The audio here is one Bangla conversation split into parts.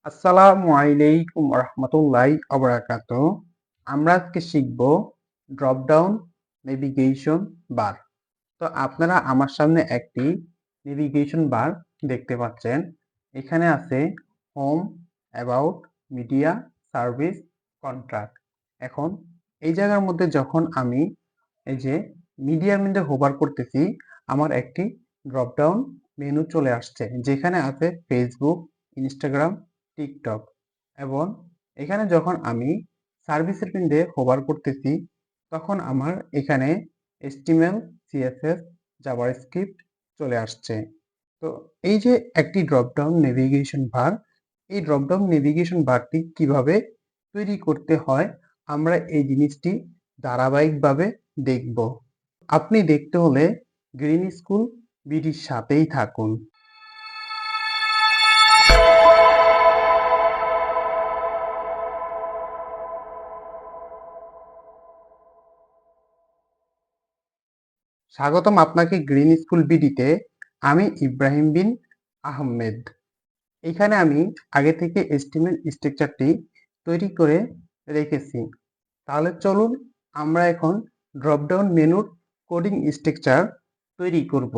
আসসালামু আলাইকুম রহমতুল্লাহি ওয়া আমরা আজকে শিখব ড্রপ ডাউন নেভিগেশন বার। তো আপনারা আমার সামনে একটি নেভিগেশন বার দেখতে পাচ্ছেন। এখানে আছে home, about, media, service, contract. এখন এই জায়গার মধ্যে যখন আমি এই যে মিডিয়ার মধ্যে হোভার করতেছি, আমার একটি ড্রপ ডাউন মেনু চলে আসছে যেখানে আছে ফেসবুক, ইনস্টাগ্রাম, টিকটক। এবং এখানে যখন আমি সার্ভিসের মধ্যে হোভার করতেছি তখন আমার এখানে HTML, CSS, জাভাস্ক্রিপ্ট চলে আসছে। তো এই যে একটি ড্রপ ডাউন নেভিগেশন বার, এই ড্রপ ডাউন নেভিগেশন বারটি কিভাবে তৈরি করতে হয় আমরা এই জিনিসটি ধারাবাহিকভাবে দেখব। আপনি দেখতে হলে গ্রিন স্কুল বিডির সাথেই থাকুন। স্বাগতম আপনাকে গ্রিন স্কুল বিডিতে। আমি ইব্রাহিম বিন আহমেদ। এখানে আমি আগে থেকে HTML স্ট্রাকচারটি তৈরি করে রেখেছি। তাহলে চলুন আমরা এখন ড্রপডাউন মেনুর কোডিং স্ট্রাকচার তৈরি করব।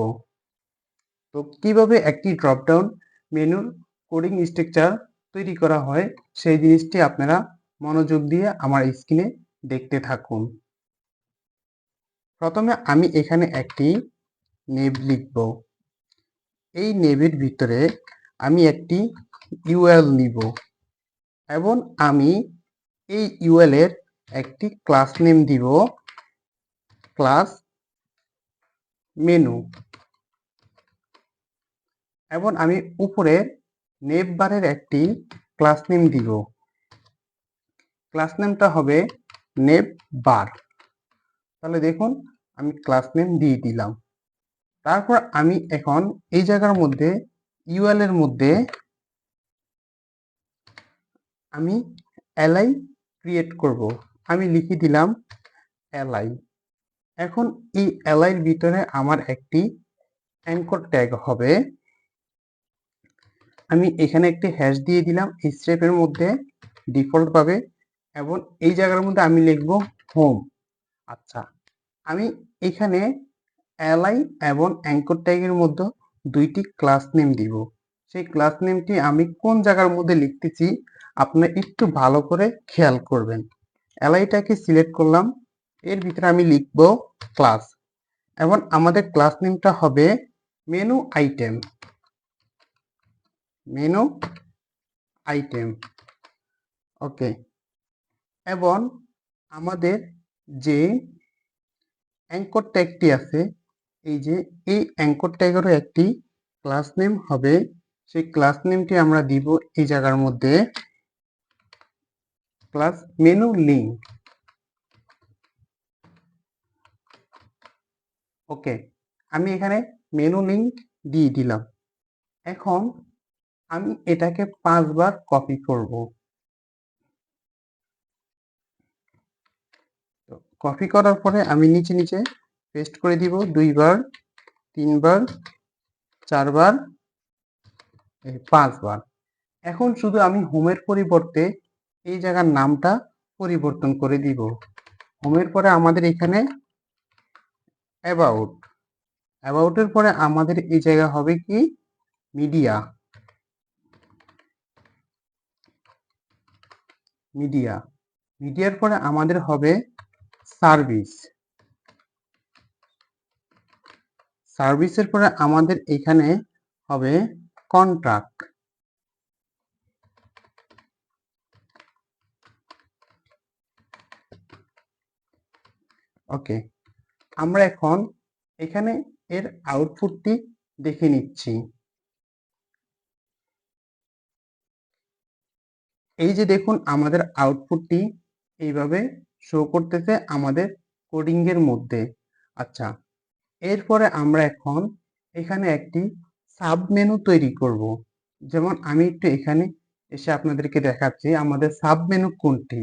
তো কিভাবে একটি ড্রপডাউন মেনুর কোডিং স্ট্রাকচার তৈরি করা হয় সেই জিনিসটি আপনারা মনোযোগ দিয়ে আমার স্ক্রিনে দেখতে থাকুন। প্রথমে আমি এখানে একটি নেভ লিখব। এই নেভের ভিতরে আমি একটি ইউএল নিব এবং আমি এই ইউএল এর একটি ক্লাস নেম দিব, ক্লাস মেনু। এবং আমি উপরে নেভ বারের একটি ক্লাস নেম দিব। ক্লাস নেমটা হবে নেভ বার। তাহলে দেখুন আমি ক্লাস নেম দিয়ে দিলাম। তারপর আমি এখন এই জায়গার মধ্যে ইউএল এর মধ্যে আমি এলআই ক্রিয়েট করব। আমি লিখে দিলাম এলআই। এখন এই এলআইয়ের ভিতরে আমার একটি অ্যাঙ্কর ট্যাগ হবে। আমি এখানে একটি হ্যাশ দিয়ে দিলাম এই স্টেপের মধ্যে ডিফল্ট ভাবে এবং এই জায়গার মধ্যে আমি লিখব হোম। আচ্ছা, আমি এখানে এলআই এবং অ্যাঙ্কর ট্যাগের মধ্যে দুইটি ক্লাস নেম দিব। সেই ক্লাস নেমটি আমি কোন জায়গার মধ্যে লিখতেছি আপনারা একটু ভালো করে খেয়াল করবেন। এলআইটাকে সিলেক্ট করলাম, এর ভিতরে আমি লিখব ক্লাস এবং আমাদের ক্লাস নেমটা হবে মেনু আইটেম। মেনু আইটেম, ওকে। এবং আমাদের যে অ্যাঙ্কর ট্যাগটি আছে, এই যে এই অ্যাঙ্কর ট্যাগেরও একটি ক্লাস নেম হবে। সেই ক্লাস নেমটি আমরা দিব এই জায়গার মধ্যে ক্লাস মেনু লিঙ্ক। ওকে, আমি এখানে মেনু লিঙ্ক দিয়ে দিলাম। এখন আমি এটাকে 5 বার কপি করব। কপি করার পরে আমি নিচে নিচে পেস্ট করে দিব 2 বার, 3 বার, 4 বার, 5 বার। এখন শুধু আমি হোমের পরিবর্তে এই জায়গার নামটা পরিবর্তন করে দিব। হোমের পরে আমাদের এখানে অ্যাবাউট, অ্যাবাউটের পরে আমাদের এই জায়গা হবে কি মিডিয়া, মিডিয়া, মিডিয়ার পরে আমাদের হবে সার্ভিস, সার্ভিসের পরে আমাদের এখানে হবে কন্ট্রাক্ট। ওকে, আমরা এখন এখানে এর আউটপুটটি দেখে নিচ্ছি। এই যে দেখুন আমাদের আউটপুটটি এইভাবে শো করতেছে আমাদের কোডিং এর মধ্যে। আচ্ছা, এরপরে আমরা এখন এখানে একটি সাব মেনু তৈরি করব। যেমন আমি একটু এখানে এসে আপনাদেরকে দেখাচ্ছি আমাদের সাব মেনু কোনটি।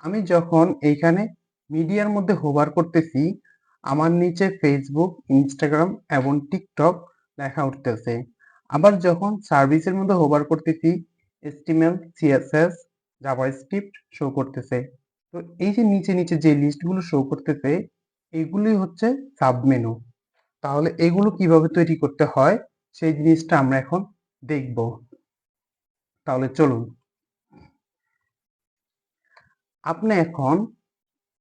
আমি যখন এইখানে মিডিয়ার মধ্যে হোভার করতেছি আমার নিচে ফেসবুক, ইনস্টাগ্রাম এবং টিকটক লেখা উঠতেছে। আবার যখন সার্ভিসের মধ্যে হোভার করতেছি HTML, CSS, জাভাস্ক্রিপ্ট শো করতেছে। তো এই যে নিচে নিচে যে লিস্টগুলো শো করতেছে এগুলোই হচ্ছে সাবমেনু। তাহলে এগুলো কিভাবে তৈরি করতে হয় সেই জিনিসটা আমরা এখন দেখব। তাহলে চলুন। আপনি এখন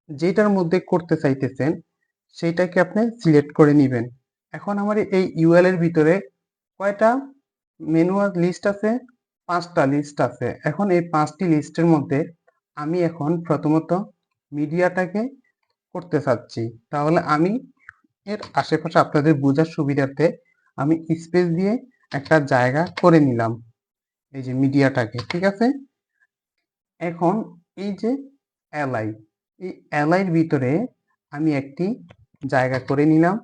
যেটার মধ্যে করতে চাইতেছেন সেইটাকে আপনি সিলেক্ট করে নিবেন। এখন আমার এই ইউএল এর ভিতরে কয়টা মেনু লিস্ট আছে? 5টা লিস্ট আছে। এখন এই 5টি লিস্টের মধ্যে আমি এখন প্রথমত মিডিয়াটাকে করতে চাচ্ছি। তাহলে আমি এর আশেপাশে আপনাদের বোঝার সুবিধার্থে আমি স্পেস দিয়ে একটা জায়গা করে নিলাম এই যে মিডিয়াটাকে, ঠিক আছে? এখন এই যে এলআই, এই এলআইয়ের ভিতরে আমি একটি জায়গা করে নিলাম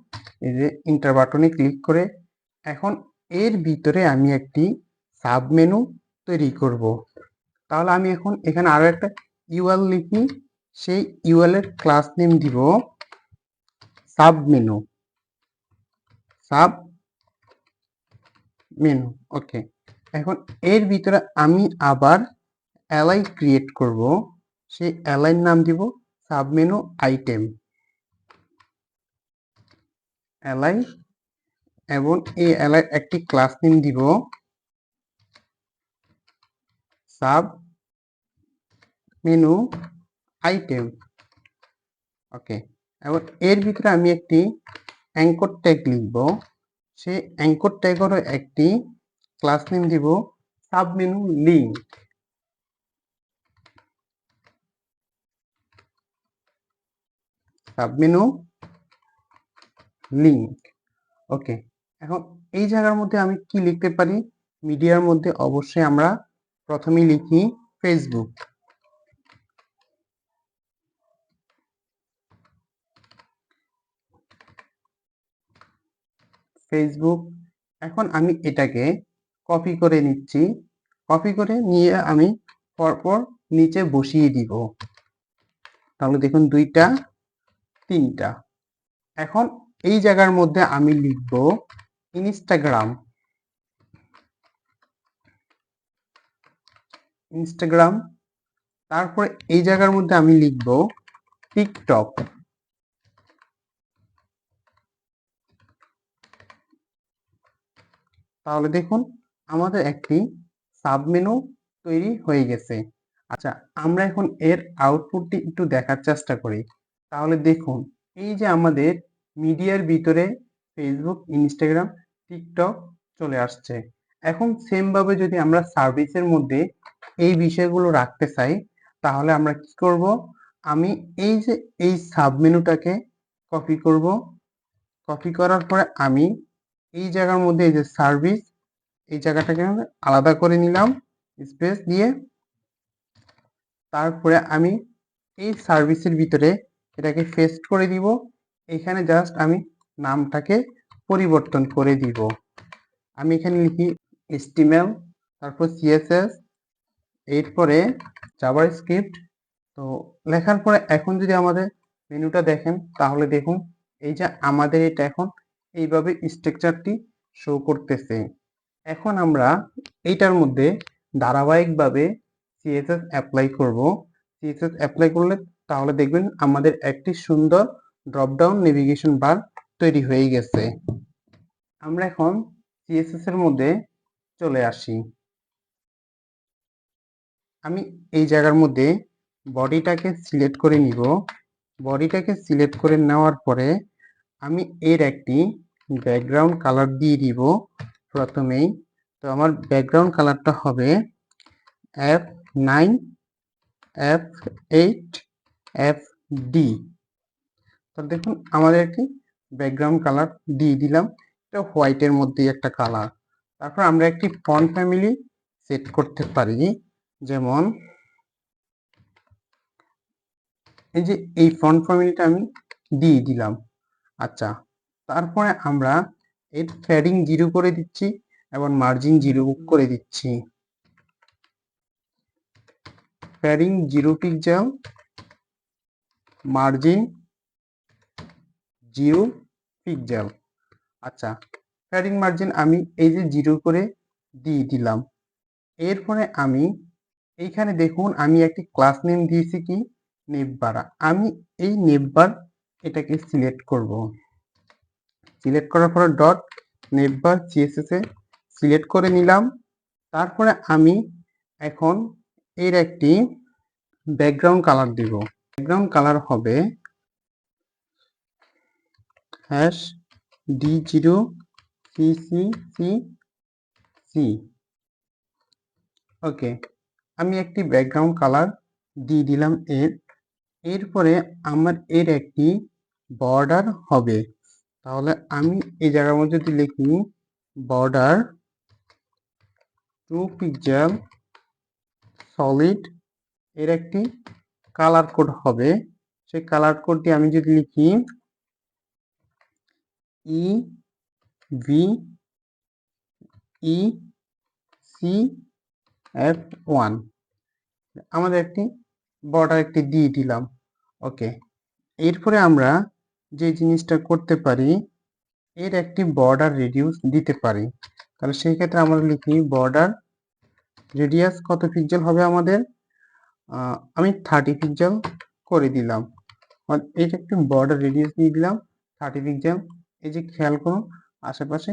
এই যে ইন্টার বাটনে ক্লিক করে। এখন এর ভিতরে আমি একটি সাব মেনু তৈরি করব। তাহলে আমি এখন এখানে আরো একটা ইউএল লিখি, সেই ইউএল এর class name div sub menu, sub menu. ওকে, এখন এর ভিতরে আমি আবার এলআই ক্রিয়েট করব, সেই এলআইয়ের নাম দিব সাব মেনু আইটেম এলআই, এবং এই এলআই একটি class name div sub menu item. ওকে, এবং এর ভিতরে আমি একটি অ্যাঙ্কর ট্যাগ লিখব, সেই অ্যাঙ্কর ট্যাগেরও একটি class name div sub menu link, sub menu link. Okay, এখন এই জায়গার মধ্যে আমি কি লিখতে পারি? মিডিয়ার মধ্যে অবশ্যই আমরা প্রথমেই লিখি ফেসবুক, ফেসবুক। এখন আমি এটাকে কপি করে নিচ্ছি, কপি করে নিয়ে আমি পরপর নিচে বসিয়ে দিব। তাহলে দেখুন 2টা 3টা। এখন এই জায়গার মধ্যে আমি লিখব ইনস্টাগ্রাম, ইনস্টাগ্রাম। তারপরে এই জায়গার মধ্যে আমি লিখব টিকটক, তাহলে দেখুন আমাদের একটি সাবমেনু তৈরি হয়ে গেছে। আচ্ছা, আমরা এখন এর আউটপুটটি একটু দেখার চেষ্টা করি। তাহলে দেখুন এই যে আমাদের মিডিয়ার ভিতরে ফেসবুক, ইনস্টাগ্রাম, টিকটক চলে আসছে। এখন সেম ভাবে যদি আমরা সার্ভিসের মধ্যে এই বিষয়গুলো রাখতে চাই তাহলে আমরা কি করব? আমি এই যে এই সাবমেনুটাকে কপি করব, কপি করার পরে আমি এই জায়গার মধ্যে এই যে সার্ভিস, এই জায়গাটাকে আমি আলাদা করে নিলাম স্পেস দিয়ে। তারপরে আমি এই সার্ভিসের ভিতরে এটাকে পেস্ট করে দিব। এখানে জাস্ট আমি নামটাকে পরিবর্তন করে দিব। আমি এখানে লিখি HTML, তারপর CSS, এরপরে জাভাস্ক্রিপ্ট। তো লেখার পরে এখন যদি আমাদের মেনুটা দেখেন তাহলে দেখুন এই যে আমাদের এটা এখন এইভাবে স্ট্রাকচারটি শো করতেছে। এখন আমরা এইটার মধ্যে ধারাবাহিকভাবে CSS অ্যাপ্লাই করব। CSS অ্যাপ্লাই করলে তাহলে দেখবেন আমাদের একটি সুন্দর ড্রপ ডাউন নেভিগেশন বার তৈরি হয়ে গেছে। আমরা এখন CSS এর মধ্যে চলে আসি। আমি এই জায়গার মধ্যে বডিটাকে সিলেক্ট করে নিব। বডিটাকে সিলেক্ট করে নেওয়ার পরে আমি এর একটি ব্যাকগ্রাউন্ড কালার দিয়ে দিব প্রথমেই। তো আমার ব্যাকগ্রাউন্ড কালারটা হবে F9, F8, FD। তো দেখুন আমাদের একটি ব্যাকগ্রাউন্ড কালার দিয়ে দিলাম, এটা হোয়াইটের মধ্যেই একটা কালার। তারপর আমরা একটি ফন্ট ফ্যামিলি সেট করতে পারি, যেমন এই যে এই ফন্ট ফ্যামিলিটা আমি দিয়ে দিলাম। আচ্ছা, তারপরে আমরা এর প্যাডিং 0 করে দিচ্ছি এবং মার্জিন 0 করে দিচ্ছি। Padding 0 pixel, margin 0 pixel. আচ্ছা, প্যাডিং মার্জিন আমি এই যে 0 করে দিয়ে দিলাম। এরপরে আমি এইখানে দেখুন আমি একটি ক্লাস নেম দিয়েছি কি নেভবার। আমি এই নেভবার এটাকে সিলেক্ট করব। সিলেক্ট করার পরে ডট নেভবার সিএসএস এ সিলেক্ট করে নিলাম। তারপরে আমি এখন এর একটি ব্যাকগ্রাউন্ড কালার দিব। ব্যাকগ্রাউন্ড কালার হবে #D0CCCC। ওকে, আমি একটি ব্যাকগ্রাউন্ড কালার দিয়ে দিলাম এরপরে আমার এর একটি বর্ডার হবে। তাহলে আমি এই জায়গার মধ্যে যদি লিখি বর্ডার 2 পিক্সেল সলিড, এর একটি কালার কোড হবে। সেই কালার কোডটি আমি যদি লিখি EVECF1, আমাদের একটি বর্ডার একটি দিয়ে দিলাম। ওকে, এরপরে আমরা যে জিনিসটা করতে পারি এর একটি বর্ডার রেডিউস দিতে পারি। তাহলে সেই ক্ষেত্রে আমরা লিখি বর্ডার রেডিয়াস কত পিক্সেল হবে আমাদের, আমি 30 পিক্সেল করে দিলাম। এটা একটু বর্ডার রেডিয়াস দিয়ে দিলাম 30 পিক্সেল। এই যে খেয়াল করুন আশেপাশে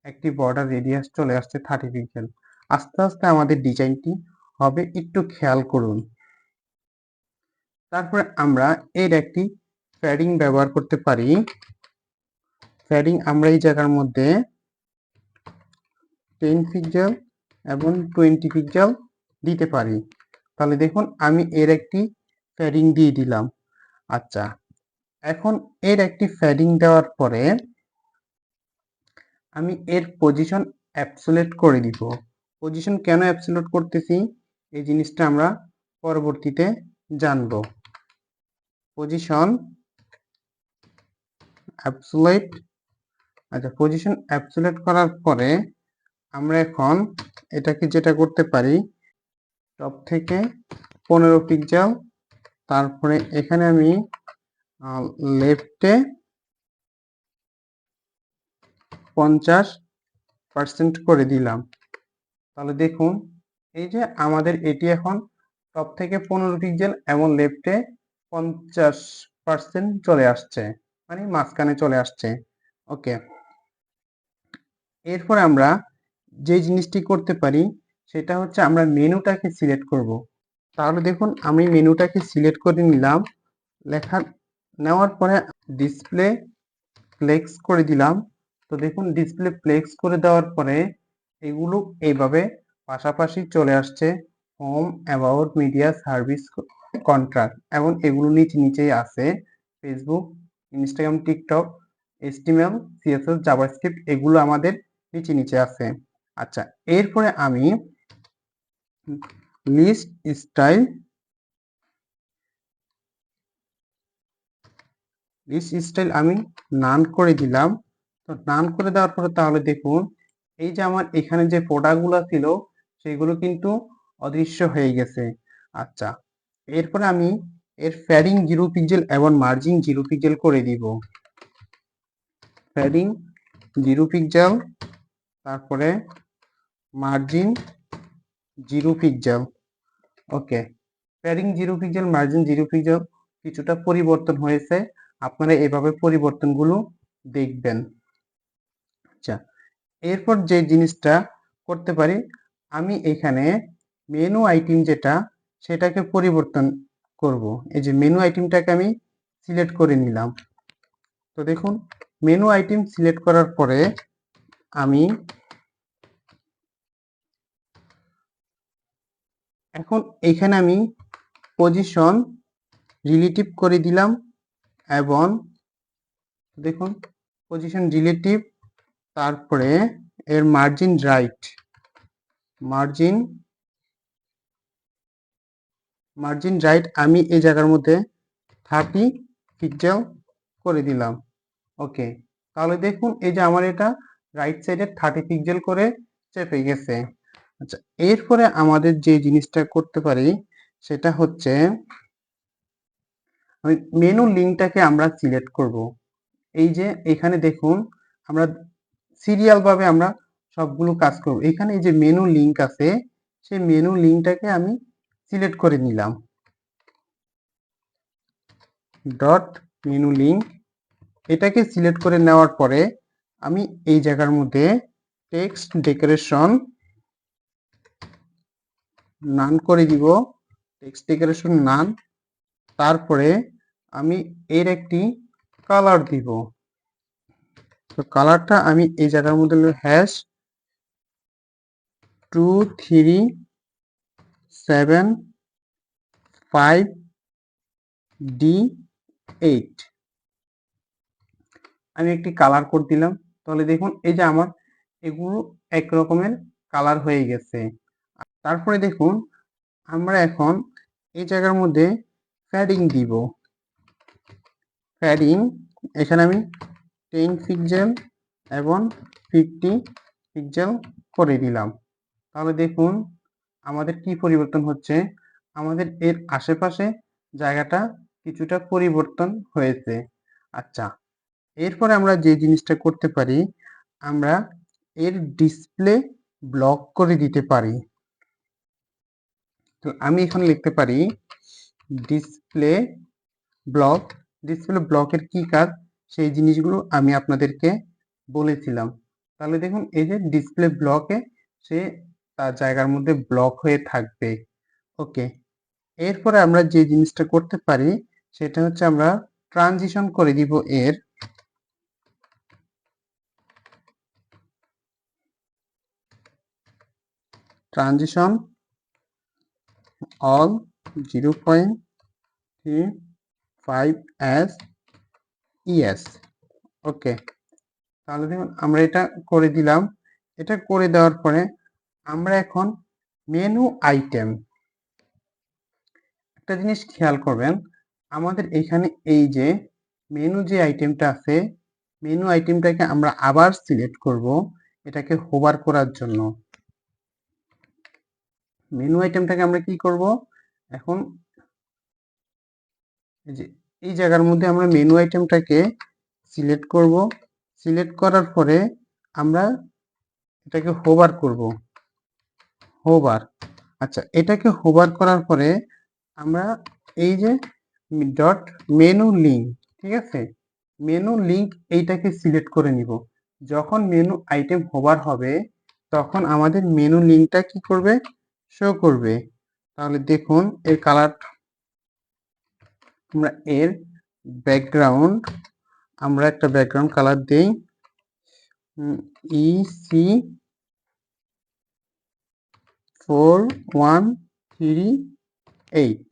একটি বর্ডার রেডিয়াস চলে আসছে 30 পিক্সেল। আস্তে আস্তে আমাদের ডিজাইনটি হবে, একটু খেয়াল করুন। তারপরে আমরা এর একটি প্যাডিং ব্যবহার করতে পারি। প্যাডিং আমরা এই জায়গার মধ্যে 10 পিক্সেল এবং 20 পিক্সেল দিতে পারি। তাহলে দেখুন আমি এর একটি প্যাডিং দিয়ে দিলাম। আচ্ছা, এখন এর একটি প্যাডিং দেওয়ার পরে আমি এর পজিশন অ্যাবসোলিউট করে দিব। পজিশন কেন অ্যাবসোলিউট করতেছি এই জিনিসটা আমরা পরবর্তীতে জানব। পজিশন অ্যাবসোলিউট, আচ্ছা পজিশন অ্যাবসোলিউট করার পরে আমরা এখন এটাকে যেটা করতে পারি টপ থেকে 15 পিক্সেল, তারপরে এখানে আমি লেফটে 50% করে দিলাম। তাহলে দেখুন এই যে আমাদের এটি এখন টপ থেকে 15 পিক্সেল এবং লেফটে 50% চলে আসছে, মানে মাঝখানে চলে আসছে। ওকে, এরপর আমরা যে জিনিসটি করতে পারি সেটা হচ্ছে আমরা মেনুটাকে সিলেক্ট করব। তাহলে দেখুন আমি মেনুটাকে সিলেক্ট করে নিলাম, নেওয়ার পরে ডিসপ্লে ফ্লেক্স করে দিলাম। তো দেখুন ডিসপ্লে ফ্লেক্স করে দেওয়ার পরে এগুলো এইভাবে পাশাপাশি চলে আসছে, home, about, media, service, contract, এবং এগুলো নিচেই আছে Facebook, Instagram, TikTok, HTML, CSS, JavaScript, এগুলো আমাদের নিচে আছে। আচ্ছা, এরপরে আমি লিস্ট স্টাইল আমি নান করে দিলাম। তো নান করে দেওয়ার পরে তাহলে দেখুন এই যে আমার এখানে যে প্রোডাক্টগুলো ছিল সেগুলো কিন্তু অদৃশ্য হয়ে গেছে। আচ্ছা, এরপরে আমি এর প্যাডিং 0 পিক্সেল এবং মার্জিন 0 পিক্সেল করে দিব। প্যাডিং 0 পিক্সেল, তারপরে মার্জিন 0 পিক্সেল। ওকে, প্যাডিং 0 পিক্সেল, মার্জিন 0 পিক্সেল কিছুটা পরিবর্তন হয়েছে, আপনারা এভাবে পরিবর্তনগুলো দেখবেন। আচ্ছা, এরপর যে জিনিসটা করতে পারি আমি এখানে মেনু আইটেম যেটা সেটাকে পরিবর্তন করব। এই যে মেনু আইটেমটাকে আমি সিলেক্ট করে নিলাম। তো দেখুন মেনু আইটেম সিলেক্ট করার পরে আমি এখন এখানে আমি পজিশন রিলেটিভ করে দিলাম এবং দেখুন পজিশন রিলেটিভ, তারপরে এর মার্জিন রাইট, মার্জিন রাইট আমি এই জায়গার মধ্যে 30 পিক্সেল করে দিলাম। ওকে, তাহলে দেখুন এই যে আমার এটা রাইট সাইডে 30 পিক্সেল করে চেপে গেছে। আচ্ছা, এরপরে আমাদের যে জিনিসটা করতে পারি সেটা হচ্ছে মেনু লিঙ্কটাকে আমরা সিলেক্ট করব। এই যে এখানে দেখুন আমরা সিরিয়াল ভাবে আমরা সবগুলো কাজ করব। এখানে এই যে মেনু লিঙ্ক আছে সেই মেনু লিঙ্কটাকে আমি সিলেক্ট করে নিলাম। ডট মেনু লিঙ্ক এটাকে সিলেক্ট করে নেওয়ার পরে আমি এই জায়গার মধ্যে টেক্সট ডেকোরেশন নান করে দিব, টেক্সট ডেকোরেশন নান। তারপরে আমি এর একটি কালার দিব। তো কালারটা আমি এই জায়গার মধ্যে হ্যাশ 237 5D8 আমি একটি কালার কোড দিলাম। তাহলে দেখুন এই যে আমার এগুলো এক রকমের কালার হয়ে গেছে। তারপরে দেখুন আমরা এখন এই জায়গার মধ্যে প্যাডিং দিব। প্যাডিং এখানে আমি 10 পিক্সেল এবং 50 পিক্সেল করে দিলাম। তাহলে দেখুন আমাদের কি পরিবর্তন হচ্ছে, আমাদের এর আশেপাশে জায়গাটা কিছুটা পরিবর্তন হয়েছে। আচ্ছা, এরপরে আমরা যে জিনিসটা করতে পারি, আমরা এর ডিসপ্লে ব্লক করে দিতে পারি। তো আমি এখানে লিখতে পারি ডিসপ্লে ব্লক। ডিসপ্লে ব্লকের কি কাজ সেই জিনিসগুলো আমি আপনাদেরকে বলেছিলাম। তাহলে দেখুন এই যে ডিসপ্লে ব্লকে সে তার জায়গার মধ্যে ব্লক হয়ে থাকবে। ওকে, এরপরে আমরা যে জিনিসটা করতে পারি সেটা হচ্ছে আমরা ট্রানজিশন করে দিব এর। Transition all 0.35 ES। ওকে, তাহলে দেখুন আমরা এটা করে দিলাম। এটা করে দেওয়ার পরে আমরা এখন মেনু আইটেম, একটা জিনিস খেয়াল করবেন, আমাদের এখানে এই যে মেনু যে আইটেমটা আছে, মেনু আইটেমটাকে আমরা আবার সিলেক্ট করব এটাকে হোভার করার জন্য। মেনু আইটেমটাকে আমরা কি করব, এখন এই যে এই জায়গার মধ্যে আমরা মেনু আইটেমটাকে সিলেক্ট করব। সিলেক্ট করার পরে আমরা এটাকে হোভার করব, হোভার। আচ্ছা, এটাকে হোভার করার পরে আমরা এই যে ডট মেনু লিঙ্ক, ঠিক আছে, মেনু লিঙ্ক এইটাকে সিলেক্ট করে নিব। যখন মেনু আইটেম হোভার হবে তখন আমাদের মেনু লিঙ্কটা কি করবে, শো করবে। তাহলে দেখুন এর কালার, আমরা এর ব্যাকগ্রাউন্ড, আমরা একটা ব্যাকগ্রাউন্ড কালার দেই EC4138।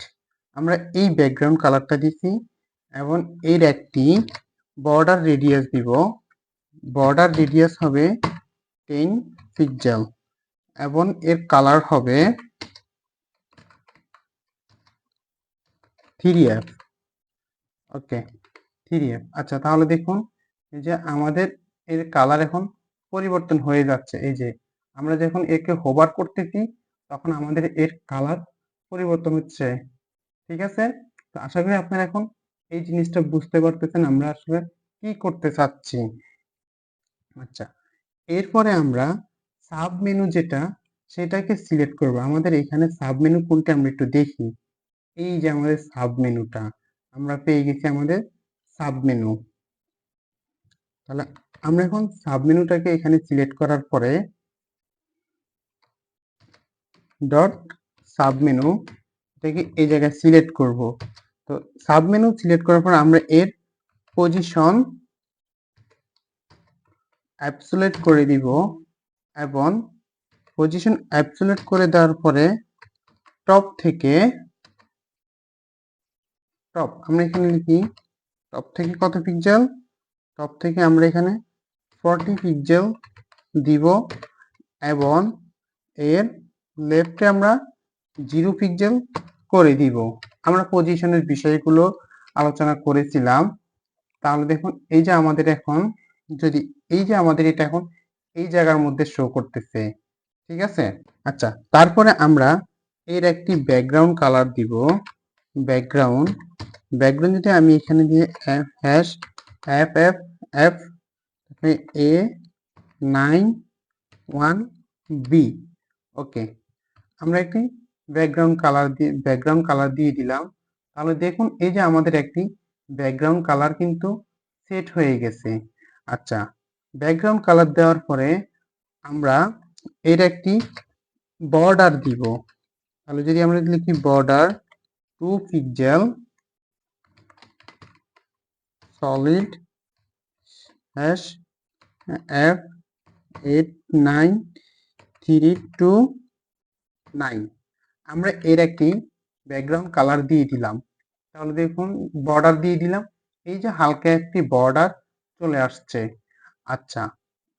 আমরা এই ব্যাকগ্রাউন্ড কালারটা দিছি এবং এর একটি বর্ডার রেডিয়াস দিব। বর্ডার রেডিয়াস হবে 10 পিক্সেল এবং এর কালার হবে 3F। ওকে, 3F। আচ্ছা, তাহলে দেখুন এই যে আমাদের এর কালার এখন পরিবর্তন হয়ে যাচ্ছে। এই যে আমরা যখন একে হোভার করতেছি তখন আমাদের এর কালার পরিবর্তন হচ্ছে। ঠিক আছে, তো আশা করি আপনারা এখন এই জিনিসটা বুঝতে পারতেছেন আমরা আসলে কি করতে চাচ্ছি। আচ্ছা, এরপরে আমরা সাব মেনু যেটা সেটাকে সিলেক্ট করব। আমাদের এখানে সাব মেনু কোনটা আমরা একটু দেখি। এই যে আমাদের সাব মেনুটা আমরা পেয়ে গেছি, আমাদের সাব মেনু। তাহলে আমরা এখন সাব মেনুটাকে এখানে সিলেক্ট করার পরে ডট সাব মেনু এটাকে এই জায়গায় সিলেক্ট করব। তো সাব মেনু সিলেক্ট করার পর আমরা এর পজিশন অ্যাবসোলিউট করে দিব এবং পজিশন অ্যাবসোলিউট করে দেওয়ার পরে টপ থেকে, টপ আমরা এখানে লিখি টপ থেকে কত পিক্সেল, টপ থেকে আমরা এখানে 40 পিক্সেল দিব এবং এর লেফটে আমরা 0 পিক্সেল করে দিব। আমরা পজিশনের বিষয়গুলো আলোচনা করেছিলাম। তাহলে দেখুন এই যে আমাদের এখন যদি এই যে আমাদের এটা এখন এই জায়গার মধ্যে শো করতেছে। ঠিক আছে, আচ্ছা, তারপরে আমরা এর একটি ব্যাকগ্রাউন্ড কালার দিব। ব্যাকগ্রাউন্ড, ব্যাকগ্রাউন্ড যদি আমি এখানে দিয়ে হ্যাশ FFF A91B। ওকে, আমরা একটি ব্যাকগ্রাউন্ড কালার দিয়ে দিলাম। তাহলে দেখুন এই যে আমাদের একটি ব্যাকগ্রাউন্ড কালার কিন্তু সেট হয়ে গেছে। আচ্ছা, ব্যাকগ্রাউন্ড কালার দেওয়ার পরে আমরা এর একটি বর্ডার দিব। তাহলে যদি আমরা লিখি border 2 pixel solid hash F89329 আমরা এর একটি ব্যাকগ্রাউন্ড কালার দিয়ে দিলাম। তাহলে দেখুন বর্ডার দিয়ে দিলাম, এই যে হালকা একটি বর্ডার চলে আসছে। আচ্ছা,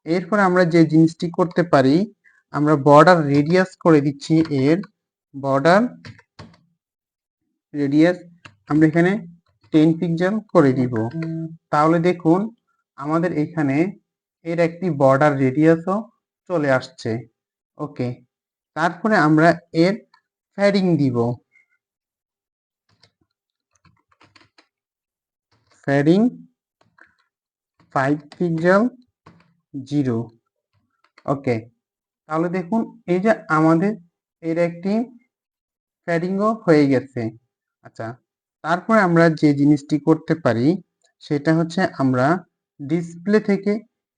এরপরে আমরা যে জিনিসটি করতে পারি, আমরা বর্ডার রেডিয়াস করে দিচ্ছি। এর বর্ডার রেডিয়াস আমরা এখানে 10 পিক্সেল করে দিব। তাহলে দেখুন আমাদের এখানে এর একটি বর্ডার রেডিয়াসও চলে আসছে। ওকে, তারপরে আমরা এর ফ্যাডিং দিব। ফ্যাডিং 5 পিক্সেল 0। ওকে, তাহলে দেখুন এই যে আমাদের এর একটি ফ্যাডিংও হয়ে গেছে। আচ্ছা, তারপরে আমরা যে জিনিসটি করতে পারি সেটা হচ্ছে আমরা ডিসপ্লে থেকে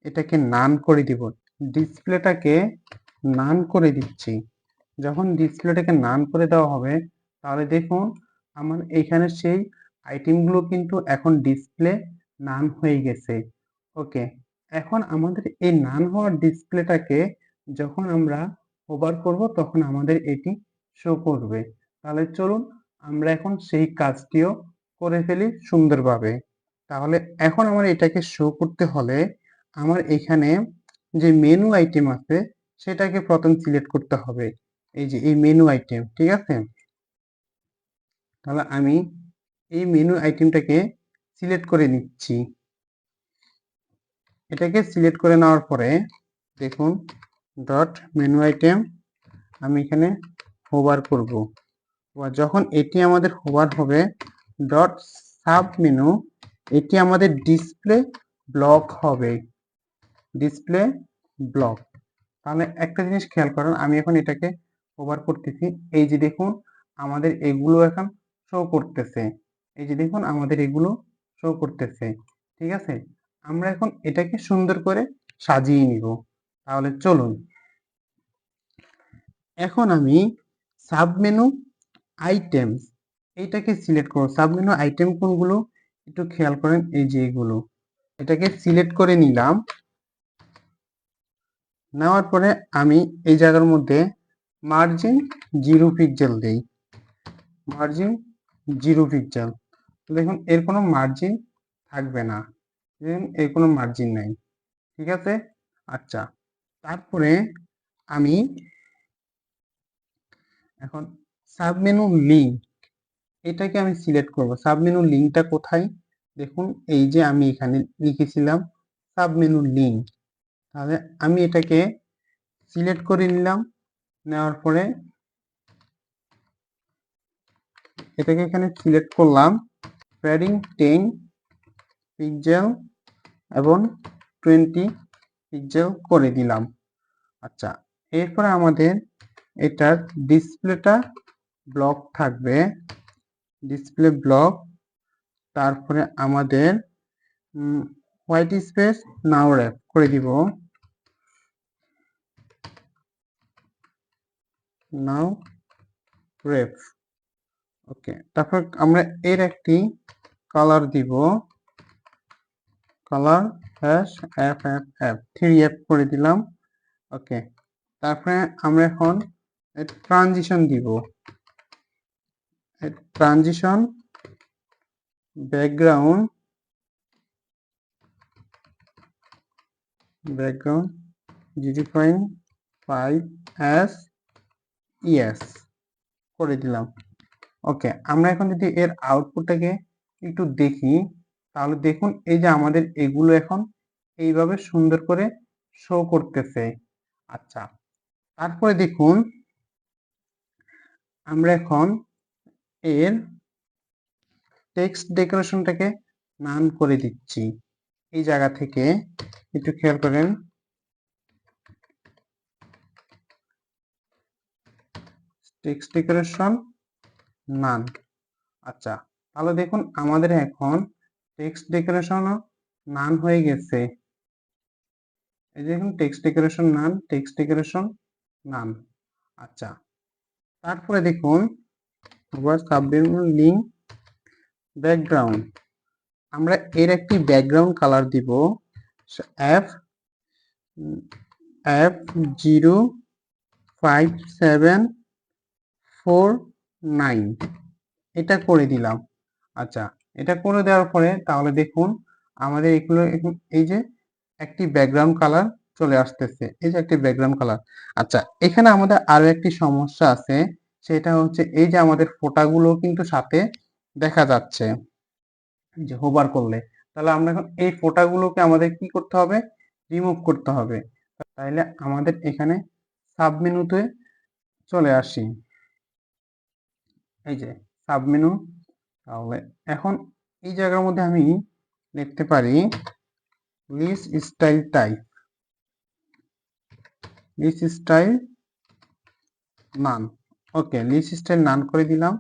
এটাকে নান করে দিব। ডিসপ্লেটাকে নান করে দিচ্ছি। যখন ডিসপ্লেটাকে নান করে দেওয়া হবে তাহলে দেখুন আমার এখানে সেই আইটেমগুলো কিন্তু এখন ডিসপ্লে নান হয়ে গেছে। ওকে, এখন আমাদের এই নান হওয়ার ডিসপ্লেটাকে যখন আমরা ওভার করব তখন আমাদের এটি শো করবে। তাহলে চলুন আমরা এখন সেই কাজটিও করে ফেলি সুন্দরভাবে। তাহলে এখন আমার এটাকে শো করতে হলে আমার এখানে যে মেনু আইটেম আছে সেটাকে প্রথম সিলেক্ট করতে হবে। এই যে এই মেনু আইটেম, ঠিক আছে? তাহলে আমি এই মেনু আইটেমটাকে সিলেক্ট করে নিচ্ছি। এটাকে সিলেক্ট করে নেওয়ার পরে দেখুন ডট মেনু আইটেম আমি এখানে হোভার করব। যখন এটি আমাদের হোভার হবে ডট সাব মেনু, এটি আমাদের ডিসপ্লে ব্লক হবে। Display block. তাহলে একটা জিনিস খেয়াল করুন, আমি এখন এটাকে ওভার করতেছি। এই যে দেখুন আমাদের এগুলো এখন শো করতেছে। এই যে দেখুন আমাদের এগুলো শো করতেছে, ঠিক আছে? আমরা এখন এটাকে সুন্দর করে সাজিয়ে নিব। তাহলে চলুন এখন আমি সাবমেনু আইটেমস এইটাকে সিলেক্ট করব। সাবমেনু আইটেম কোনগুলো একটু খেয়াল করেন, এই যে এগুলো। এটাকে সিলেক্ট করে নিলাম। নেওয়ার পরে আমি এই জায়গার মধ্যে মার্জিন 0 পিক্সেল দেই। Margin 0 pixel. দেখুন এর কোনো মার্জিন থাকবে না, দেখুন এর কোনো মার্জিন নাই, ঠিক আছে? আচ্ছা, তারপরে আমি এখন সাবমেনু লিঙ্ক এটাকে আমি সিলেক্ট করব। সাবমেনু লিঙ্কটা কোথায় দেখুন, এই যে আমি এখানে লিখেছিলাম সাবমেনু লিঙ্ক। তাহলে আমি এটাকে সিলেক্ট করে নিলাম। নেওয়ার পরে এটাকে এখানে সিলেক্ট করলাম। প্যাডিং 10 পিক্সেল এবং 20 পিক্সেল করে দিলাম। আচ্ছা, এরপরে আমাদের এটার ডিসপ্লেটা ব্লক থাকবে। Display block. তারপরে আমাদের হোয়াইট স্পেস নাও র্যাপ করে দিব। নাও রেফ। ওকে, তারপর আমরা এর একটি কালার দিব। কালার হ্যাশ FFF 3F করে দিলাম। ওকে, তারপরে আমরা এখন ট্রানজিশন দিব। ট্রানজিশন ব্যাকগ্রাউন্ড 0.5 ES করে দিলাম। ওকে, আমরা এখন যদি এর আউটপুটটাকে একটু দেখি তাহলে দেখুন এই যে আমাদের এগুলো এখন এইভাবে সুন্দর করে শো করতেছে। আচ্ছা, তারপরে দেখুন আমরা এখন এর টেক্সট ডেকোরেশনটাকে নান করে দিচ্ছি। এই জায়গা থেকে একটু খেয়াল করেন। টেক্সট ডেকোরেশন নান। আচ্ছা, তাহলে দেখুন আমাদের এখন টেক্সট ডেকোরেশনও নান হয়ে গেছে। এই যে দেখুন টেক্সট ডেকোরেশন নান, টেক্সট ডেকোরেশন নান। আচ্ছা, তারপরে দেখুন আবার সাবমেনু লিঙ্ক ব্যাকগ্রাউন্ড। আমরা এর একটি ব্যাকগ্রাউন্ড কালার দিব এফ এফ 05749, এটা করে দিলাম। আচ্ছা, এটা করে দেওয়ার পরে তাহলে দেখুন আমাদের এগুলো এই যে একটি ব্যাকগ্রাউন্ড কালার চলে আসতেছে, এই যে একটি ব্যাকগ্রাউন্ড কালার। আচ্ছা, এখানে আমাদের আরো একটি সমস্যা আছে, সেটা হচ্ছে এই যে আমাদের ফোঁটাগুলো কিন্তু সাথে দেখা যাচ্ছে যে হোভার করলে। তাহলে আমরা এখন এই ফোঁটাগুলোকে আমাদের কি করতে হবে, রিমুভ করতে হবে। তাইলে আমাদের এখানে সাব মেনুতে চলে আসি, এই যে সাব মেনু। তাহলে এখন এই জায়গার মধ্যে আমি লিখতে পারি list style type, list style none. Okay, list style none করে দিলাম।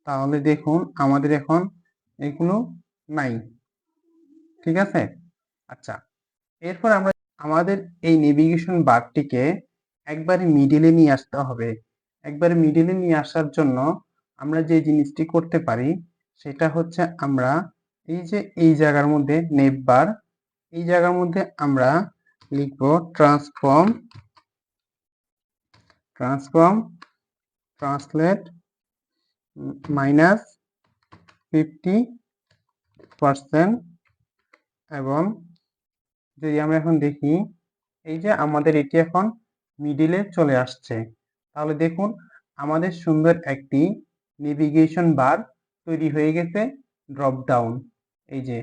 তাহলে দেখুন আমাদের এখন এগুলো নাই, ঠিক আছে। আচ্ছা, এরপর আমরা আমাদের এই নেভিগেশন বারটিকে একবারে মিডিলে নিয়ে আসতে হবে। একবারে মিডিলে নিয়ে আসার জন্য আমরা যে জিনিসটি করতে পারি সেটা হচ্ছে আমরা এই যে এই জায়গার মধ্যে নেভ বার, এই জায়গার মধ্যে আমরা লিখব ট্রান্সফর্ম ট্রান্সলেট -50%। এবং যদি আমরা এখন দেখি এই যে আমাদের এটি এখন মিডিলে চলে আসছে। তাহলে দেখুন আমাদের সুন্দর একটি নেভিগেশন বার তৈরি হয়ে গেছে, ড্রপ ডাউন। এই যে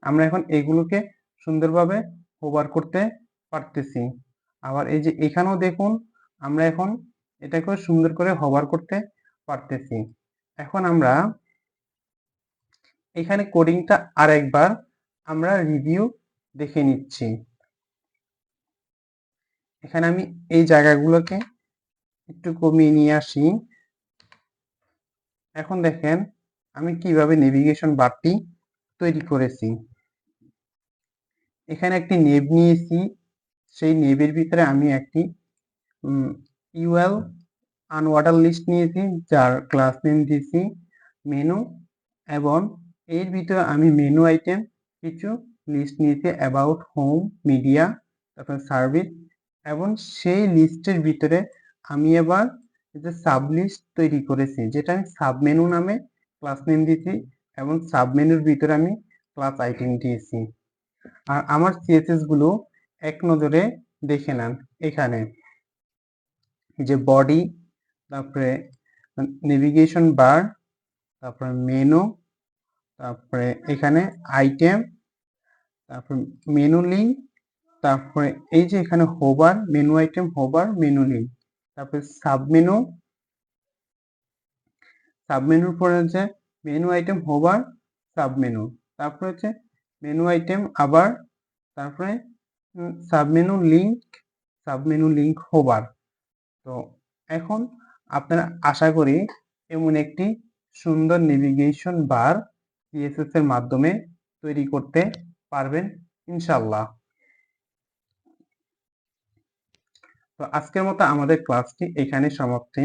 আমরা এখন এগুলোকে সুন্দরভাবে হোভার করতে পারতেছি। আবার এই যে এখানেও দেখুন আমরা এখন এটাকে সুন্দর করে হোভার করতে পারতেছি। এখন আমরা এখানে কোডিংটা আরেকবার আমরা রিভিউ দেখে নিচ্ছি। এখানে আমি এই জায়গাগুলোকে একটু কমিয়ে নিয়ে আসি। এখন দেখেন আমি কিভাবে নেভিগেশন বারটি তৈরি করেছি। এখানে একটি নেভ নিয়েছি, সেই নেভের ভিতরে আমি একটি ইউএল আনওয়ার্ডার লিস্ট নিয়েছি, যার ক্লাস নেম দিয়েছি মেনু। এবং এর ভিতরে আমি মেনু আইটেম কিছু লিস্ট নিয়েছি, অ্যাবাউট, হোম, মিডিয়া, তারপর সার্ভিস। এবং সেই লিস্টের ভিতরে আমি এবার যে সাব লিস্ট তৈরি করেছি, যেটা আমি সাব মেনু নামে ক্লাস নেম দিয়েছি, এবং সাব মেনুর ভিতরে আমি ক্লাস আইটেম দিয়েছি। আর আমার সিএসএস গুলো এক নজরে দেখে নেন। এখানে যে বডি, তারপরে নেভিগেশন বার, তারপরে মেনু, তারপরে এখানে আইটেম, তারপরে মেনু লিঙ্ক, তারপরে এই যে এখানে hover, menu item hover, menu link, তারপরে সাবমেনু, সাবমেনুর পরে হচ্ছে মেনু আইটেম হোভার, সাবমেনু, তারপরে হচ্ছে মেনু আইটেম আবার, তারপরে submenu link, submenu link hover. তো এখন আপনারা আশা করি এমন একটি সুন্দর নেভিগেশন বার সিএসএস এর মাধ্যমে তৈরি করতে পারবেন ইনশাল্লাহ। তো আজকের মতো আমাদের ক্লাসটি এখানে সমাপ্তি।